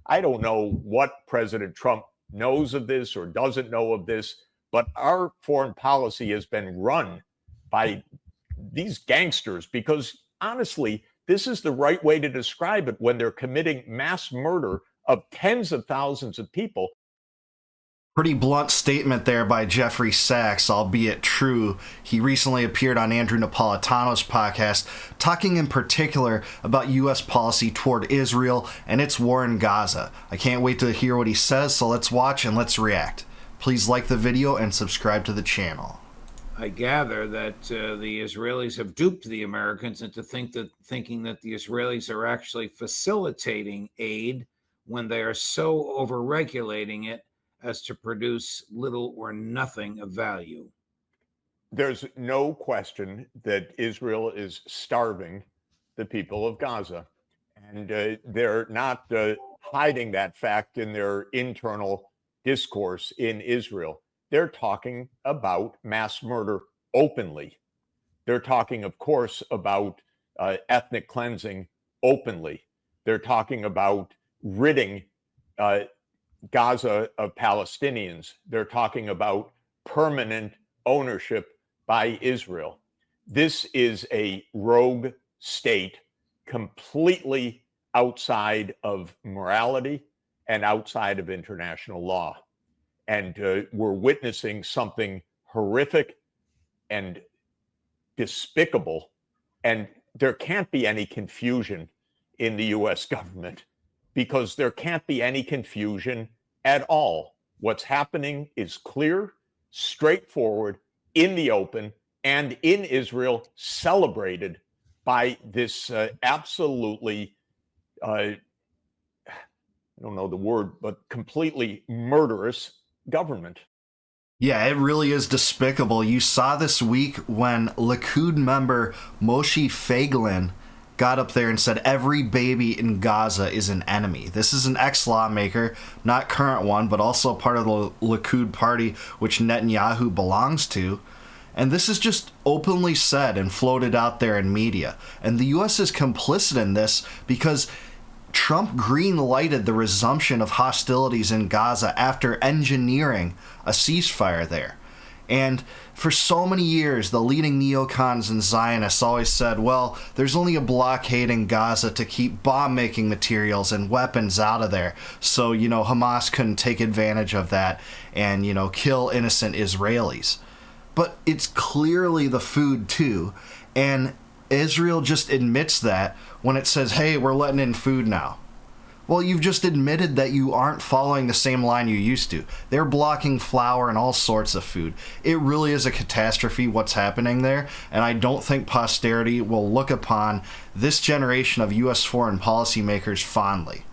I don't know what President Trump knows of this or doesn't know of this, but our foreign policy has been run by these gangsters because, honestly, this is the right way to describe it when they're committing mass murder of tens of thousands of people. Pretty blunt statement there by Jeffrey Sachs, albeit true. He recently appeared on Andrew Napolitano's podcast, talking in particular about U.S. policy toward Israel and its war in Gaza. I can't wait to hear what he says, so let's watch and let's react. Please like the video and subscribe to the channel. I gather that the Israelis have duped the Americans into thinking that the Israelis are actually facilitating aid when they are so over-regulating it as to produce little or nothing of value. There's no question that Israel is starving the people of Gaza, and they're not hiding that fact in their internal discourse in Israel. They're talking about mass murder openly. They're talking, of course, about ethnic cleansing openly. They're talking about ridding Gaza of Palestinians. They're talking about permanent ownership by Israel. This is a rogue state completely outside of morality and outside of international law. And we're witnessing something horrific and despicable. And there can't be any confusion in the US government, because there can't be any confusion at all. What's happening is clear, straightforward, in the open, and in Israel, celebrated by this absolutely, I don't know the word, but completely murderous government. Yeah, it really is despicable. You saw this week when Likud member Moshe Feiglin got up there and said every baby in Gaza is an enemy. This is an ex-lawmaker, not current one, but also part of the Likud party, which Netanyahu belongs to. And this is just openly said and floated out there in media. And the U.S. is complicit in this because Trump green-lighted the resumption of hostilities in Gaza after engineering a ceasefire there. And for so many years, the leading neocons and Zionists always said, well, there's only a blockade in Gaza to keep bomb-making materials and weapons out of there. So, Hamas couldn't take advantage of that and, kill innocent Israelis. But it's clearly the food, too. And Israel just admits that when it says, hey, we're letting in food now. Well, you've just admitted that you aren't following the same line you used to. They're blocking flour and all sorts of food. It really is a catastrophe what's happening there, and I don't think posterity will look upon this generation of U.S. foreign policymakers fondly.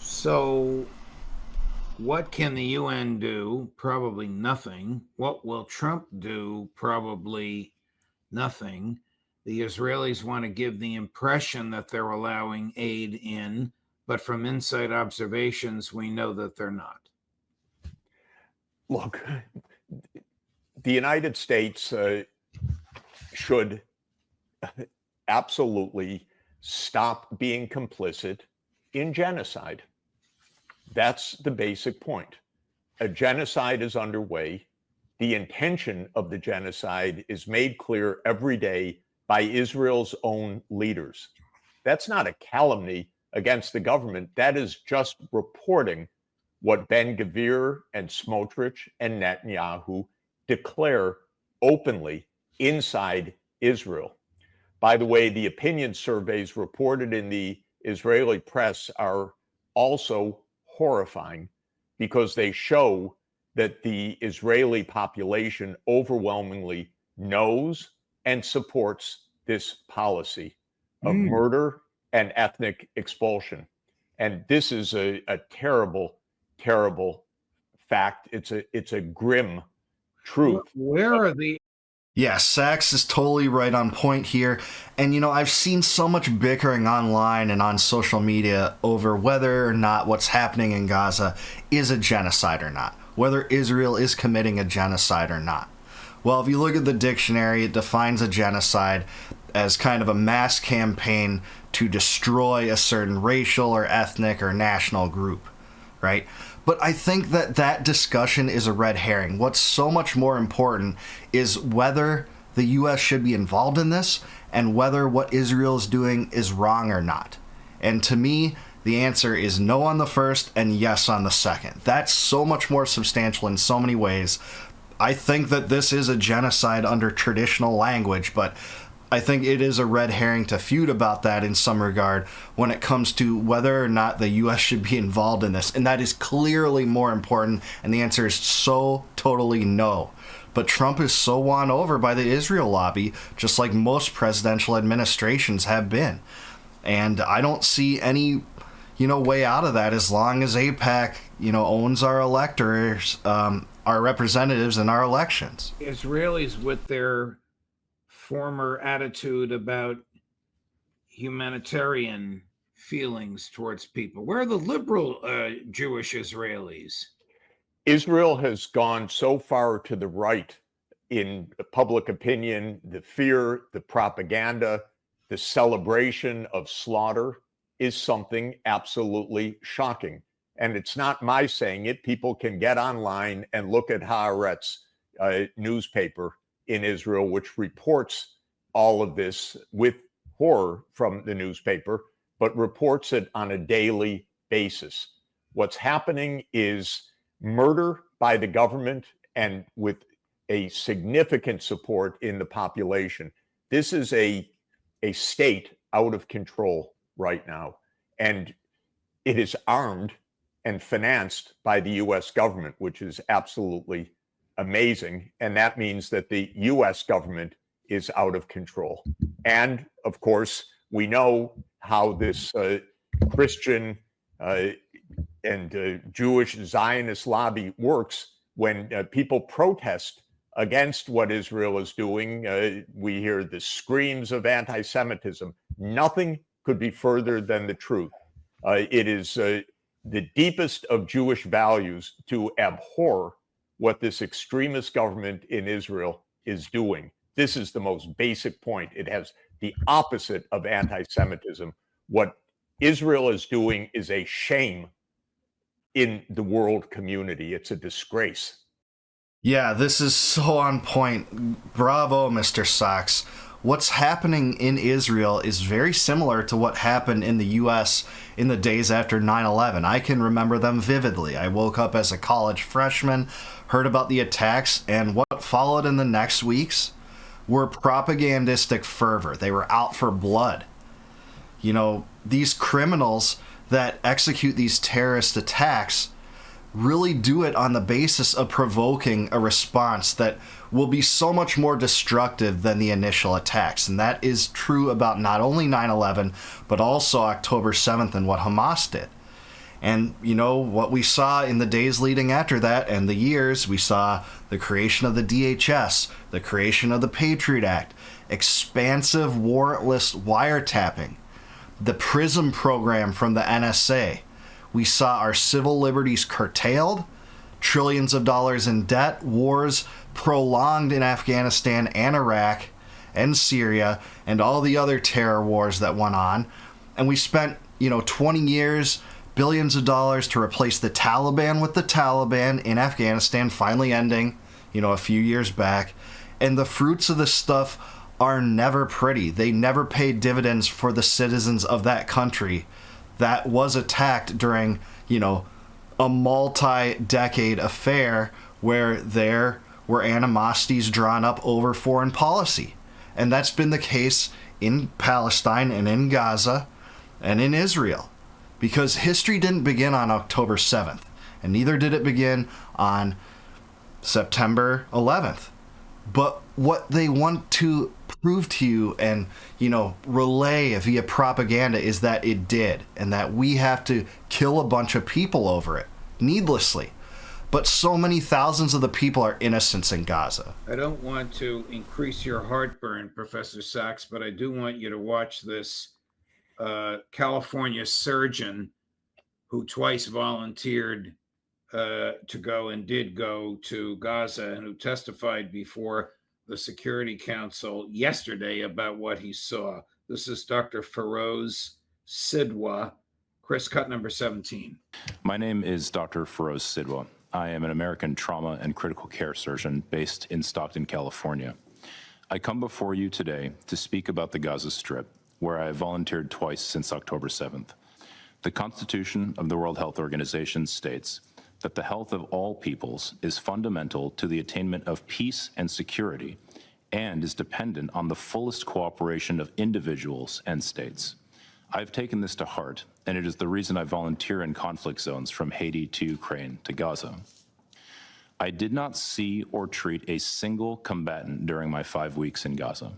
So, what can the UN do? Probably nothing. What will Trump do? Probably nothing. The Israelis want to give the impression that they're allowing aid in, but from inside observations, we know that they're not. Look, the United States should absolutely stop being complicit in genocide. That's the basic point. A genocide is underway. The intention of the genocide is made clear every day by Israel's own leaders. That's not a calumny against the government. That is just reporting what Ben-Gvir and Smotrich and Netanyahu declare openly inside Israel. By the way, the opinion surveys reported in the Israeli press are also horrifying because they show that the Israeli population overwhelmingly knows and supports this policy of murder and ethnic expulsion. And this is a terrible, terrible fact. It's a grim truth. Where are the... Yeah, Sachs is totally right on point here. And, I've seen so much bickering online and on social media over whether or not what's happening in Gaza is a genocide or not, whether Israel is committing a genocide or not. Well, if you look at the dictionary, it defines a genocide as kind of a mass campaign to destroy a certain racial or ethnic or national group, right? But I think that discussion is a red herring. What's so much more important is whether the U.S. should be involved in this and whether what Israel is doing is wrong or not. And to me, the answer is no on the first and yes on the second. That's so much more substantial in so many ways. I think that this is a genocide under traditional language, but I think it is a red herring to feud about that in some regard when it comes to whether or not the U.S. should be involved in this. And that is clearly more important, and the answer is so totally no. But Trump is so won over by the Israel lobby, just like most presidential administrations have been. And I don't see any, way out of that as long as AIPAC, owns our electors, our representatives in our elections. Israelis with their former attitude about humanitarian feelings towards people. Where are the liberal Jewish Israelis? Israel has gone so far to the right in public opinion, the fear, the propaganda, the celebration of slaughter is something absolutely shocking. And it's not my saying it. People can get online and look at Haaretz newspaper in Israel, which reports all of this with horror from the newspaper, but reports it on a daily basis. What's happening is murder by the government and with a significant support in the population. This is a state out of control right now, and it is armed and financed by the U.S. government, which is absolutely amazing. And that means that the U.S. government is out of control. And of course, we know how this Christian and Jewish Zionist lobby works. When people protest against what Israel is doing, we hear the screams of anti-Semitism. Nothing could be further than the truth. It is the deepest of Jewish values to abhor what this extremist government in Israel is doing. This is the most basic point. It has the opposite of anti-Semitism. What Israel is doing is a shame in the world community. It's a disgrace. Yeah, this is so on point. Bravo, Mr. Sachs. What's happening in Israel is very similar to what happened in the U.S. in the days after 9/11. I can remember them vividly. I woke up as a college freshman, heard about the attacks, and what followed in the next weeks were propagandistic fervor. They were out for blood. These criminals that execute these terrorist attacks really do it on the basis of provoking a response that will be so much more destructive than the initial attacks. And that is true about not only 9/11, but also October 7th and what Hamas did. And, what we saw in the days leading after that and the years, we saw the creation of the DHS, the creation of the Patriot Act, expansive warrantless wiretapping, the PRISM program from the NSA. We saw our civil liberties curtailed, trillions of dollars in debt, wars prolonged in Afghanistan and Iraq and Syria, and all the other terror wars that went on. And we spent, 20 years, billions of dollars to replace the Taliban with the Taliban in Afghanistan, finally ending, a few years back. And the fruits of this stuff are never pretty. They never pay dividends for the citizens of that country that was attacked during, a multi-decade affair where there were animosities drawn up over foreign policy. And that's been the case in Palestine and in Gaza and in Israel. Because history didn't begin on October 7th, and neither did it begin on September 11th. But what they want to prove to you and, relay via propaganda is that it did, and that we have to kill a bunch of people over it, needlessly. But so many thousands of the people are innocents in Gaza. I don't want to increase your heartburn, Professor Sachs, but I do want you to watch this California surgeon who twice volunteered to go and did go to Gaza, and who testified before the Security Council yesterday about what he saw. This is Dr. Feroz Sidwa, Chris, cut number 17. My name is Dr. Feroz Sidwa. I am an American trauma and critical care surgeon based in Stockton, California. I come before you today to speak about the Gaza Strip, where I have volunteered twice since October 7th. The Constitution of the World Health Organization states that the health of all peoples is fundamental to the attainment of peace and security and is dependent on the fullest cooperation of individuals and states. I've taken this to heart, and it is the reason I volunteer in conflict zones from Haiti to Ukraine to Gaza. I did not see or treat a single combatant during my 5 weeks in Gaza.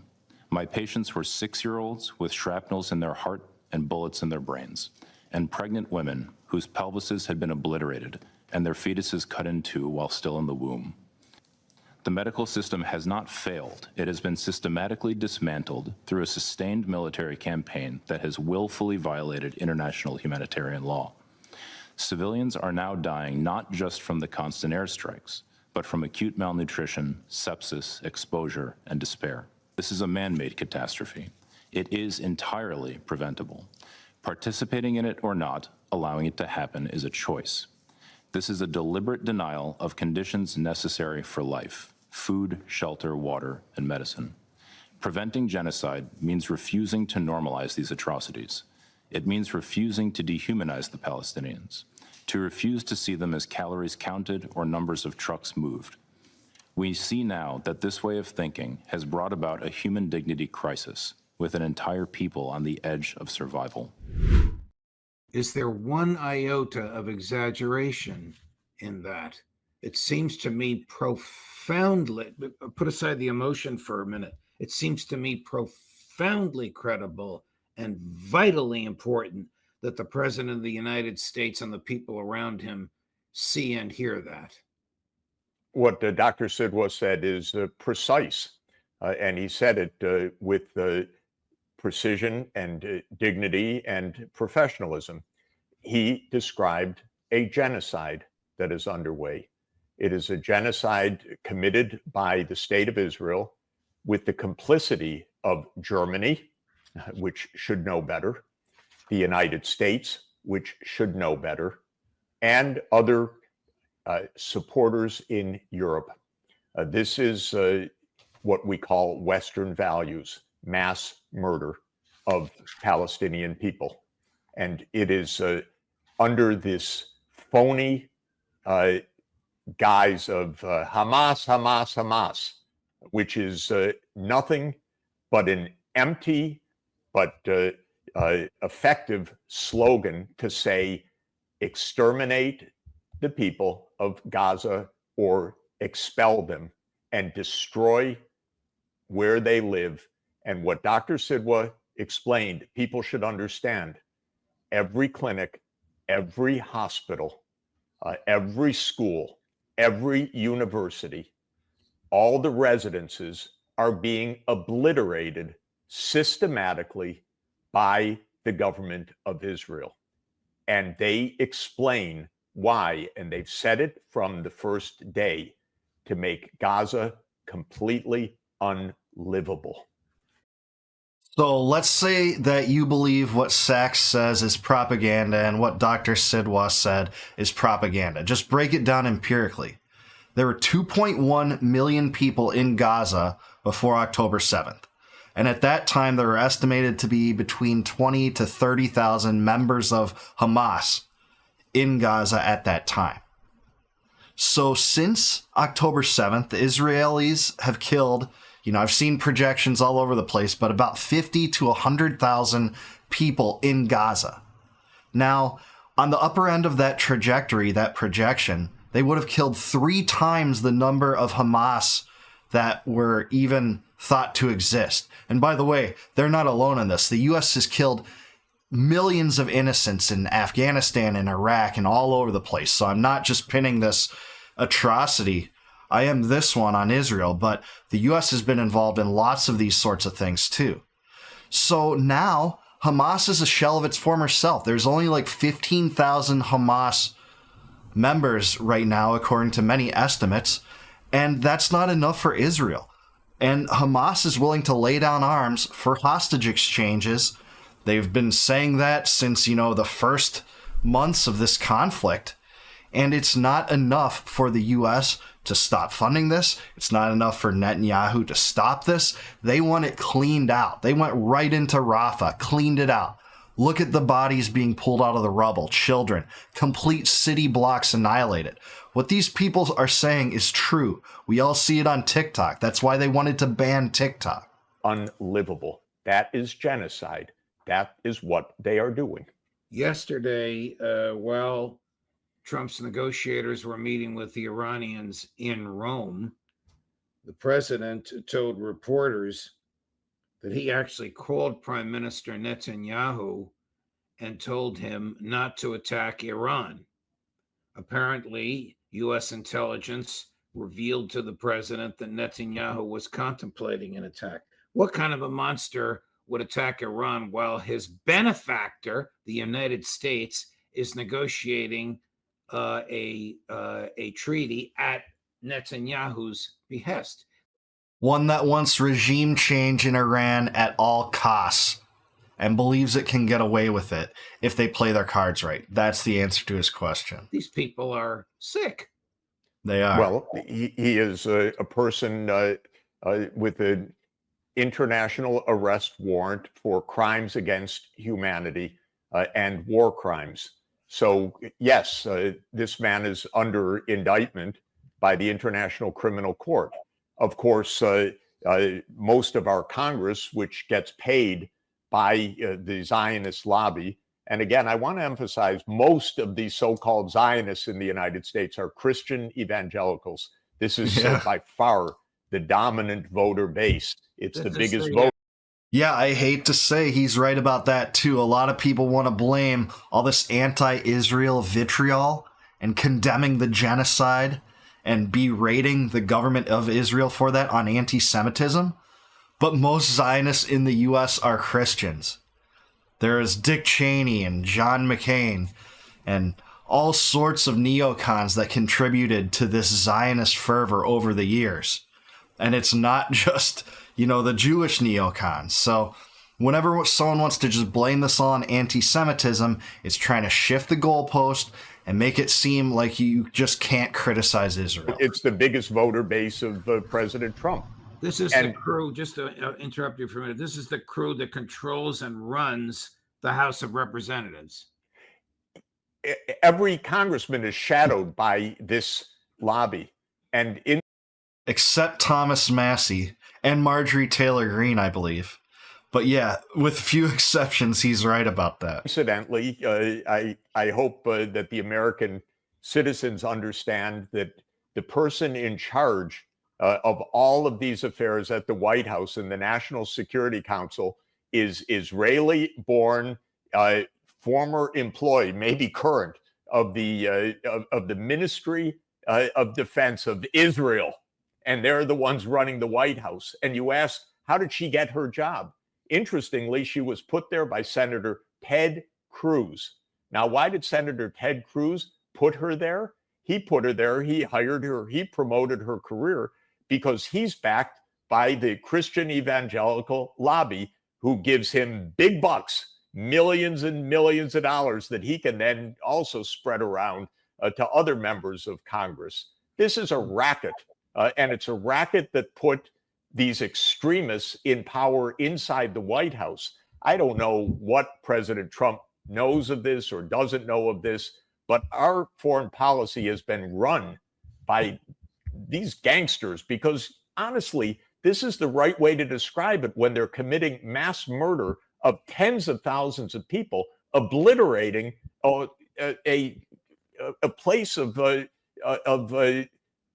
My patients were 6-year-olds with shrapnels in their heart and bullets in their brains, and pregnant women whose pelvises had been obliterated and their fetuses cut in two while still in the womb. The medical system has not failed. It has been systematically dismantled through a sustained military campaign that has willfully violated international humanitarian law. Civilians are now dying not just from the constant airstrikes, but from acute malnutrition, sepsis, exposure, and despair. This is a man-made catastrophe. It is entirely preventable. Participating in it or not, allowing it to happen is a choice. This is a deliberate denial of conditions necessary for life: food, shelter, water, and medicine. Preventing genocide means refusing to normalize these atrocities. It means refusing to dehumanize the Palestinians, to refuse to see them as calories counted or numbers of trucks moved. We see now that this way of thinking has brought about a human dignity crisis with an entire people on the edge of survival. Is there one iota of exaggeration in that? It seems to me profoundly, put aside the emotion for a minute, it seems to me profoundly credible and vitally important that the President of the United States and the people around him see and hear that. What Dr. Sidwa said is precise, and he said it with precision and dignity and professionalism. He described a genocide that is underway. It is a genocide committed by the state of Israel with the complicity of Germany, which should know better, the United States, which should know better, and other supporters in Europe. This is what we call Western values, mass murder of Palestinian people. And it is under this phony guise of Hamas, Hamas, Hamas, which is nothing but an empty but effective slogan to say exterminate the people of Gaza or expel them and destroy where they live. And what Dr. Sidwa explained, people should understand: every clinic, every hospital, every school, every university, all the residences are being obliterated systematically by the government of Israel. And they explain why, and they've said it from the first day, to make Gaza completely unlivable. So let's say that you believe what Sachs says is propaganda and what Dr. Sidwa said is propaganda. Just break it down empirically. There were 2.1 million people in Gaza before October 7th. And at that time, there were estimated to be between 20 to 30,000 members of Hamas in Gaza at that time. So since October 7th, the Israelis have killed, I've seen projections all over the place, but about 50 to 100,000 people in Gaza. Now, on the upper end of that trajectory, that projection, they would have killed 3 times the number of Hamas that were even thought to exist. And by the way, they're not alone in this. The U.S. has killed millions of innocents in Afghanistan and Iraq and all over the place. So I'm not just pinning this atrocity. I am this one on Israel, but the U.S. has been involved in lots of these sorts of things too. So now Hamas is a shell of its former self. There's only like 15,000 Hamas members right now, according to many estimates, and that's not enough for Israel. And Hamas is willing to lay down arms for hostage exchanges. They've been saying that since, the first months of this conflict. And it's not enough for the U.S. to stop funding this. It's not enough for Netanyahu to stop this. They want it cleaned out. They went right into Rafah, cleaned it out. Look at the bodies being pulled out of the rubble, children, complete city blocks annihilated. What these people are saying is true. We all see it on TikTok. That's why they wanted to ban TikTok. Unlivable. That is genocide. That is what they are doing. Yesterday, while Trump's negotiators were meeting with the Iranians in Rome, the president told reporters that he actually called Prime Minister Netanyahu and told him not to attack Iran. Apparently, U.S. intelligence revealed to the president that Netanyahu was contemplating an attack. What kind of a monster would attack Iran while his benefactor, the United States, is negotiating a treaty at Netanyahu's behest? One that wants regime change in Iran at all costs and believes it can get away with it if they play their cards right. That's the answer to his question. These people are sick. They are. Well, he is a person with an international arrest warrant for crimes against humanity and war crimes. So, yes, this man is under indictment by the International Criminal Court. Of course, most of our Congress, which gets paid by the Zionist lobby, and again, I want to emphasize most of these so-called Zionists in the United States are Christian evangelicals. This is by far the dominant voter base. It's the biggest vote. Yeah, I hate to say he's right about that too. A lot of people want to blame all this anti-Israel vitriol and condemning the genocide and berating the government of Israel for that on anti-Semitism. But most Zionists in the U.S. are Christians. There is Dick Cheney and John McCain and all sorts of neocons that contributed to this Zionist fervor over the years. And it's not just, the Jewish neocons. So whenever someone wants to just blame this all on anti-Semitism, it's trying to shift the goalpost and make it seem like you just can't criticize Israel. It's the biggest voter base of President Trump. This is the crew, just to interrupt you for a minute, this is the crew that controls and runs the House of Representatives. Every congressman is shadowed by this lobby. Except Thomas Massey and Marjorie Taylor Greene, I believe. But yeah, with few exceptions, he's right about that. Incidentally, I hope that the American citizens understand that the person in charge of all of these affairs at the White House and the National Security Council is Israeli-born, former employee, maybe current, of the Ministry of Defense of Israel. And they're the ones running the White House. And you ask, how did she get her job? Interestingly, she was put there by Senator Ted Cruz. Now, why did Senator Ted Cruz put her there? He put her there, he hired her, he promoted her career because he's backed by the Christian evangelical lobby who gives him big bucks, millions and millions of dollars that he can then also spread around to other members of Congress. This is a racket, and it's a racket that put these extremists in power inside the White House. I don't know what President Trump knows of this or doesn't know of this, but our foreign policy has been run by these gangsters because, honestly, this is the right way to describe it when they're committing mass murder of tens of thousands of people, obliterating a place of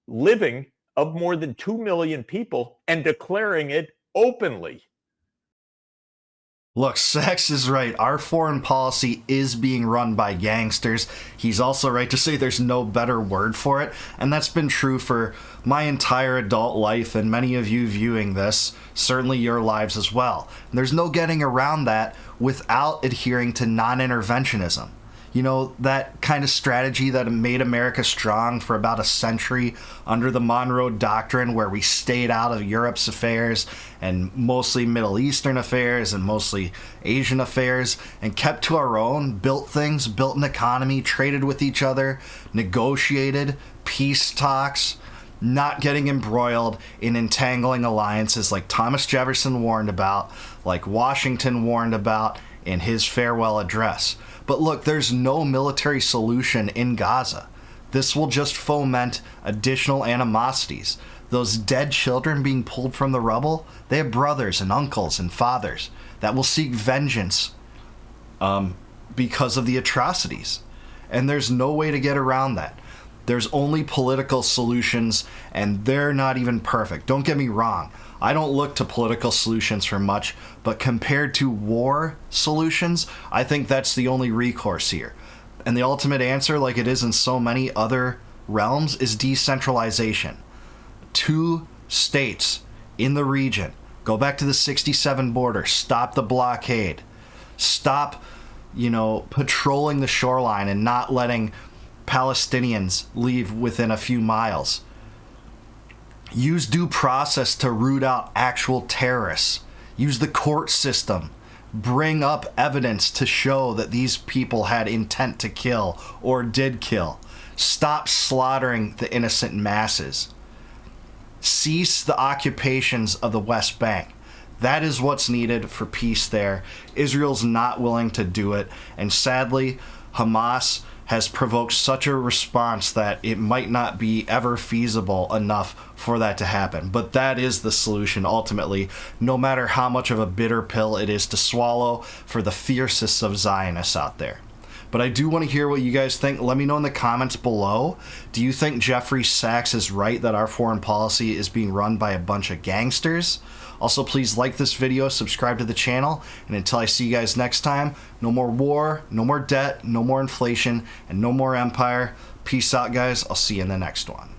living of more than 2 million people and declaring it openly. Look, Sachs is right. Our foreign policy is being run by gangsters. He's also right to say there's no better word for it. And that's been true for my entire adult life and many of you viewing this, certainly your lives as well. And there's no getting around that without adhering to non-interventionism. You know, that kind of strategy that made America strong for about a century under the Monroe Doctrine, where we stayed out of Europe's affairs and mostly Middle Eastern affairs and mostly Asian affairs, and kept to our own, built things, built an economy, traded with each other, negotiated peace talks, not getting embroiled in entangling alliances like Thomas Jefferson warned about, like Washington warned about in his farewell address. But look, there's no military solution in Gaza. This will just foment additional animosities. Those dead children being pulled from the rubble, they have brothers and uncles and fathers that will seek vengeance because of the atrocities. And there's no way to get around that. There's only political solutions, and they're not even perfect. Don't get me wrong. I don't look to political solutions for much, but compared to war solutions, I think that's the only recourse here. And the ultimate answer, like it is in so many other realms, is decentralization. 2 states in the region. Go back to the 67 border. Stop the blockade. Stop, patrolling the shoreline and not letting Palestinians leave within a few miles. Use due process to root out actual terrorists. Use the court system. Bring up evidence to show that these people had intent to kill or did kill. Stop slaughtering the innocent masses. Cease the occupations of the West Bank. That is what's needed for peace there. Israel's not willing to do it, and sadly, Hamas has provoked such a response that it might not be ever feasible enough for that to happen. But that is the solution ultimately, no matter how much of a bitter pill it is to swallow for the fiercest of Zionists out there. But I do want to hear what you guys think. Let me know in the comments below. Do you think Jeffrey Sachs is right that our foreign policy is being run by a bunch of gangsters? Also, please like this video, subscribe to the channel, and until I see you guys next time, no more war, no more debt, no more inflation, and no more empire. Peace out, guys. I'll see you in the next one.